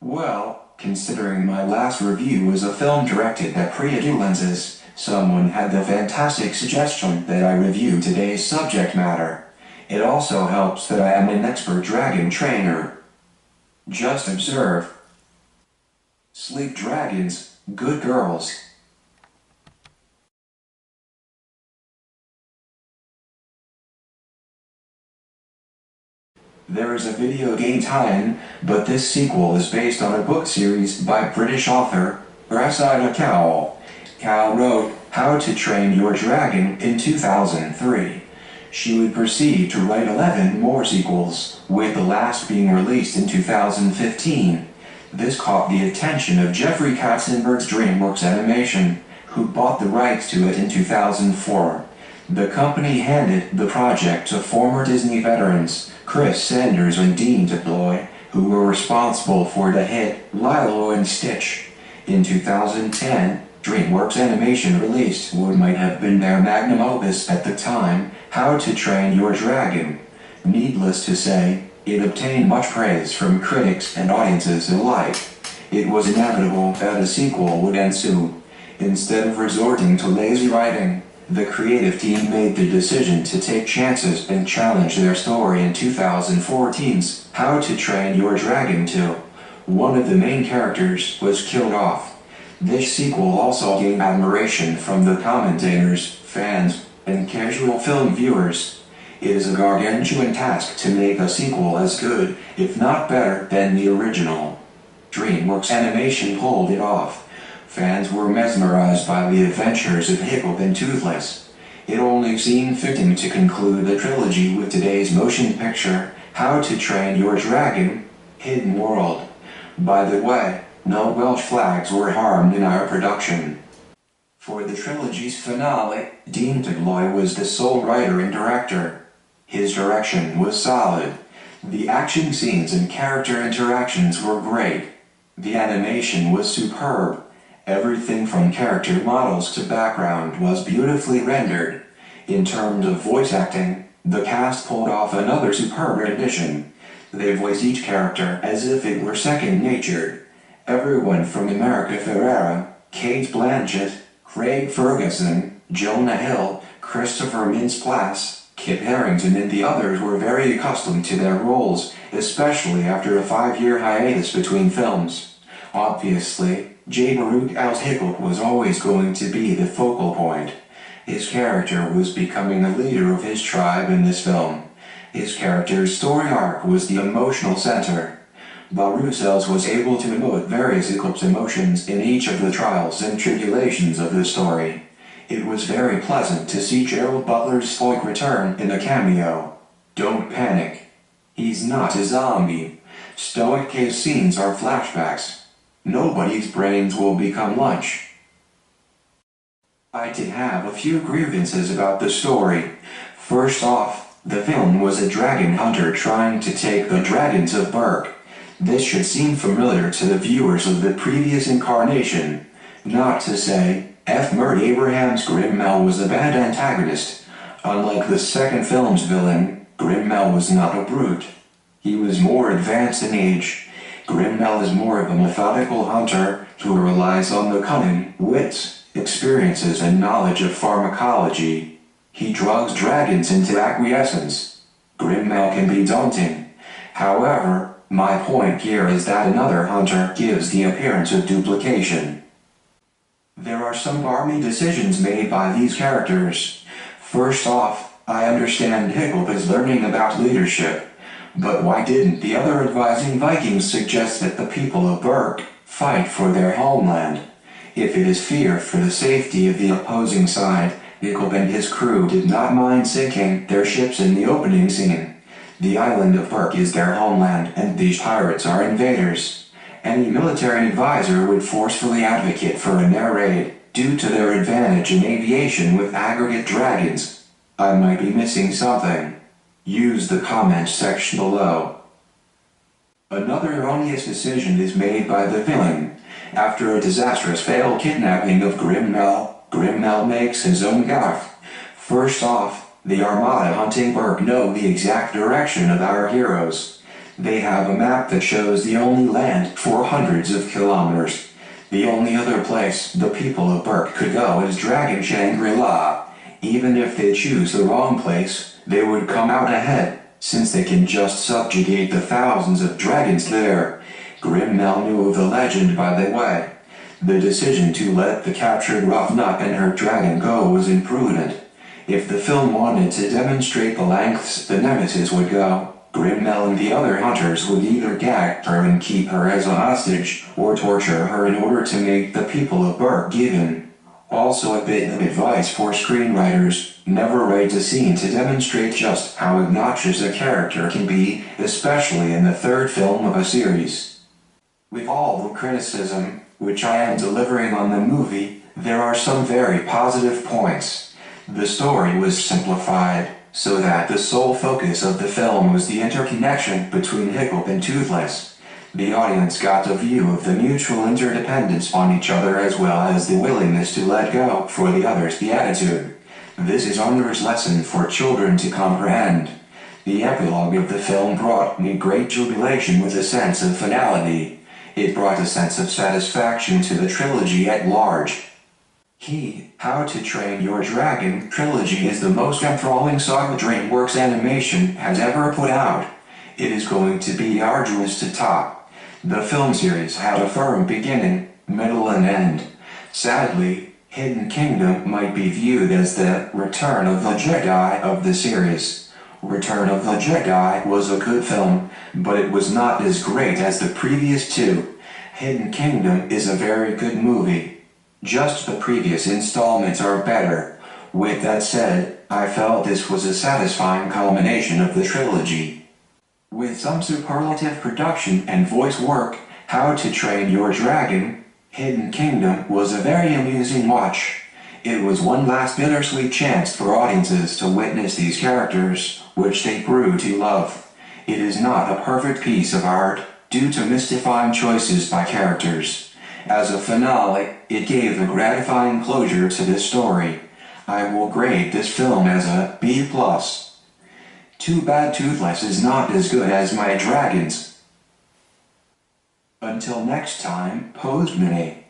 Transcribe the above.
Well, considering my last review was a film directed at Pre-Edu lenses, someone had the fantastic suggestion that I review today's subject matter. It also helps that I am an expert dragon trainer. Just observe. Sleep dragons, good girls. There is a video game tie-in, but this sequel is based on a book series by British author Ceili. Cal wrote How to Train Your Dragon in 2003. She would proceed to write 11 more sequels, with the last being released in 2015. This caught the attention of Jeffrey Katzenberg's Dreamworks Animation, who bought the rights to it in 2004. The company handed the project to former Disney veterans, Chris Sanders and Dean DeBlois, who were responsible for the hit Lilo and Stitch. In 2010, Dreamworks Animation released what might have been their magnum opus at the time, How to Train Your Dragon. Needless to say, it obtained much praise from critics and audiences alike. It was inevitable that a sequel would ensue. Instead of resorting to lazy writing, the creative team made the decision to take chances and challenge their story in 2014's How to Train Your Dragon 2. One of the main characters was killed off. This sequel also gained admiration from the commentators, fans, and casual film viewers. It is a gargantuan task to make a sequel as good, if not better, than the original. Dreamworks Animation pulled it off. Fans were mesmerized by the adventures of Hiccup and Toothless. It only seemed fitting to conclude the trilogy with today's motion picture, How to Train Your Dragon, Hidden World. By the way, no Welsh flags were harmed in our production. For the trilogy's finale, Dean DeBlois was the sole writer and director. His direction was solid. The action scenes and character interactions were great. The animation was superb. Everything from character models to background was beautifully rendered. In terms of voice acting, the cast pulled off another superb rendition. They voiced each character as if it were second nature. Everyone from America Ferrera, Kate Blanchett, Craig Ferguson, Jonah Hill, Christopher Mintz-Plasse, Kit Harington and the others were very accustomed to their roles, especially after a 5-year hiatus between films. Obviously, J. Baruch Al's Hiccup was always going to be the focal point. His character was becoming the leader of his tribe in this film. His character's story arc was the emotional center. Baruch was able to emote various Hiccup's emotions in each of the trials and tribulations of the story. It was very pleasant to see Gerald Butler's stoic return in a cameo. Don't panic. He's not a zombie. Stoic cave scenes are flashbacks. Nobody's brains will become lunch. I did have a few grievances about the story. First off, the film was a dragon hunter trying to take the dragons of Berk. This should seem familiar to the viewers of the previous incarnation. Not to say, F. Murray Abraham's Grimmel was a bad antagonist. Unlike the second film's villain, Grimmel was not a brute. He was more advanced in age. Grimmel is more of a methodical hunter who relies on the cunning, wits, experiences and knowledge of pharmacology. He drugs dragons into acquiescence. Grimmel can be daunting. However, my point here is that another hunter gives the appearance of duplication. There are some barmy decisions made by these characters. First off, I understand Hiccup is learning about leadership. But why didn't the other advising Vikings suggest that the people of Berk fight for their homeland? If it is fear for the safety of the opposing side, Hiccup and his crew did not mind sinking their ships in the opening scene. The island of Berk is their homeland and these pirates are invaders. Any military advisor would forcefully advocate for an air raid due to their advantage in aviation with aggregate dragons. I might be missing something. Use the comments section below. Another erroneous decision is made by the villain. After a disastrous failed kidnapping of Grimmel, Grimmel makes his own gaffe. First off, the Armada hunting Berk know the exact direction of our heroes. They have a map that shows the only land for hundreds of kilometers. The only other place the people of Berk could go is Dragon Shangri-La. Even if they choose the wrong place, they would come out ahead, since they can just subjugate the thousands of dragons there. Grimmel knew of the legend, by the way. The decision to let the captured Roughneck and her dragon go was imprudent. If the film wanted to demonstrate the lengths the Nemesis would go, Grimmel and the other hunters would either gag her and keep her as a hostage, or torture her in order to make the people of Berk give in. Also a bit of advice for screenwriters: never write a scene to demonstrate just how obnoxious a character can be, especially in the third film of a series. With all the criticism, which I am delivering on the movie, there are some very positive points. The story was simplified, so that the sole focus of the film was the interconnection between Hiccup and Toothless. The audience got a view of the mutual interdependence on each other, as well as the willingness to let go for the other's beatitude. This is Unger's lesson for children to comprehend. The epilogue of the film brought me great jubilation with a sense of finality. It brought a sense of satisfaction to the trilogy at large. How to Train Your Dragon trilogy is the most enthralling saga Dreamworks Animation has ever put out. It is going to be arduous to top. The film series had a firm beginning, middle and end. Sadly, Hidden Kingdom might be viewed as the Return of the Jedi of the series. Return of the Jedi was a good film, but it was not as great as the previous two. Hidden Kingdom is a very good movie. Just the previous installments are better. With that said, I felt this was a satisfying culmination of the trilogy. With some superlative production and voice work, How to Train Your Dragon, Hidden Kingdom was a very amusing watch. It was one last bittersweet chance for audiences to witness these characters, which they grew to love. It is not a perfect piece of art, due to mystifying choices by characters. As a finale, it gave a gratifying closure to this story. I will grade this film as a B+. Too bad Toothless is not as good as my dragons. Until next time, Postmane.